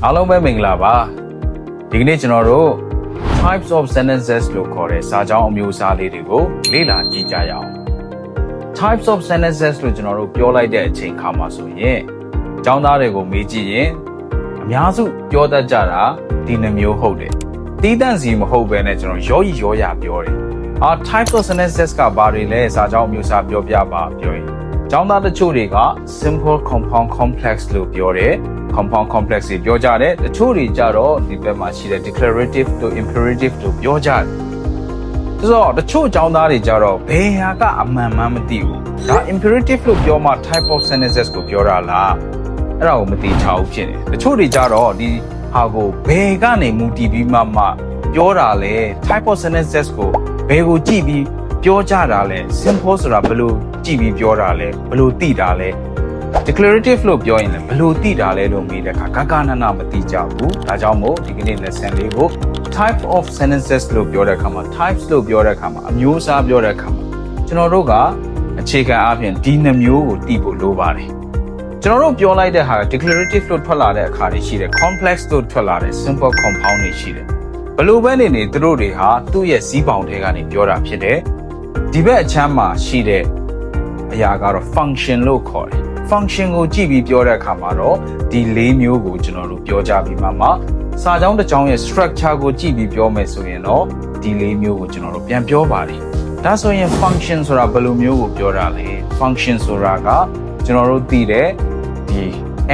အားလုံးပဲမင်္ဂလာပါဒီကနေ့ကျွန်တော်တို့ types of sentences လို့ခေါ်တဲ့စာကြောင်းအမျိုးအစားလေးတွေကိုလေ့လာကြည့်ကြရအောင် types of sentences လို့ကျွန်တော်တို့ပြောလိုက်တဲ့အချိန်ခါမှာဆိုရင်ကျောင်းသားတွေကိုမေးကြည့်ရင်အများစုပြောတတ်ကြတာဒီနှမျိုးဟုတ်တယ်တီးတန့်စီမဟုတ်ဘဲနဲ့ကျွန်တော်ရောရောရပြောတယ်types of sentences ကဘာတွေလဲစာကြောင်းအမျိုးအစားပြောပြပါပြောရင်ကျောင်းသားတချို့တွေက simple compound complex လို့ပြောတယ် compound complex တွေပြောကြတယ်တချို့တွေကြတော့ဒီဘက်မှာရှိတဲ့ declarative တို့ imperative တို့ပြောကြတယ်ဆိုတော့တချို့ကျောင်းသားတွေကြတော့ဘယ်ဟာကအမှန်မှန်းမသိဘူးဒါ imperative လို့ပြောမှ type of sentences ကိုပြောတာလားအဲ့ဒါကိုမသိချဘူးဖြစ်နေတချို့တွေကြတော့ဒီဟာကိုဘယ်ကနေမူတည်ပြီးမှပြောတာလဲ type of sentences ကိုဘယ်ကိုကြည့်ပြီးပြောကြတာလဲ simple ဆိုတာဘယ်လိုကြည့်ပြီးပြောတာလဲဘယ်လိုသိတာလဲ declarative လို့ပြောရင်လည်းဘယ်လိုသိတာလဲလို့မေးတဲ့အခါဂဂနနမသိကြဘူးဒါကြောင့်မို့ဒီကနေ့ lesson လေးကို type of sentences လို့ပြောတဲ့အခါမှာ types လို့ပြောတဲ့အခါမှာအမျိုးအစားပြောတဲ့အခါမှာကျွန်တော်တို့ကအခြေခံအားဖြင့်ဒီနှမျိုးကိုသိဖို့လိုပါတယ်ကျွန်တော်တို့ပြောလိုက်တဲ့ဟာ declarative လို့ထွက်လာတဲ့အခါတွေရှိတယ် complex လို့ထွက်လာတဲ့ simple compound တွေရှိတယ်ဘယ်လိုပဲနေသူတို့တွေဟာသူ့ရဲ့စီးပေါင်ထဲကနေပြောတာဖြစ်တယ်ဒီဘက်အချမ်းမှာရှိတဲ့အရာကတော့ function လို့ခေါ်တယ် function ကိုကြည့်ပြီးပြောတဲ့အခါမှာတော့ဒီ၄မျိုးကိုကျွန်တော်တို့ပြောကြပြီးမှစာကြောင်းတစ်ကြောင်းရဲ့ structure ကိုကြည့်ပြီးပြောမယ်ဆိုရင်တော့ဒီ၄မျိုးကိုကျွန်တော်တို့ပြန်ပြောပါတယ်ဒါဆိုရင် function ဆိုတာဘယ်လိုမျိုးကိုပြောတာလဲ function ဆိုတာကကျွန်တော်တို့သိတဲ့ဒီ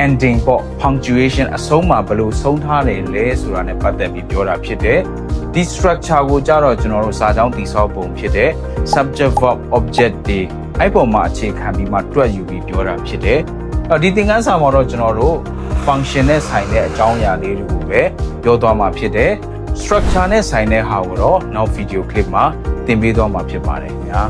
ending ပေါ့ punctuation အဆုံးမှာဘယ်လိုဆုံးထားတယ်လဲဆိုတာနဲ့ပတ်သက်ပြီးပြောတာဖြစ်တယ်ဒီ structure ကိုကြတော့ကျွန်တော်တို့စာကြောင်းတည်ဆောက်ပုံဖြစ်တဲ့ subject verb object တွေအဲ့ပေါ်မှာအခြေခံပြီးမှတွက်ယူပြီးပြောတာဖြစ်တယ်ဒီသင်ခန်းစာမှာတော့ကျွန်တော်တို့ function နဲ့ဆိုင်တဲ့အကြောင်းအရာလေးတွေကိုပဲပြောသွားမှာဖြစ်တယ် structure နဲ့ဆိုင်တဲ့ဟာကိုတော့နောက် video clip မှာသင်ပေးသွားမှာဖြစ်ပါတယ်ခင်ဗျာ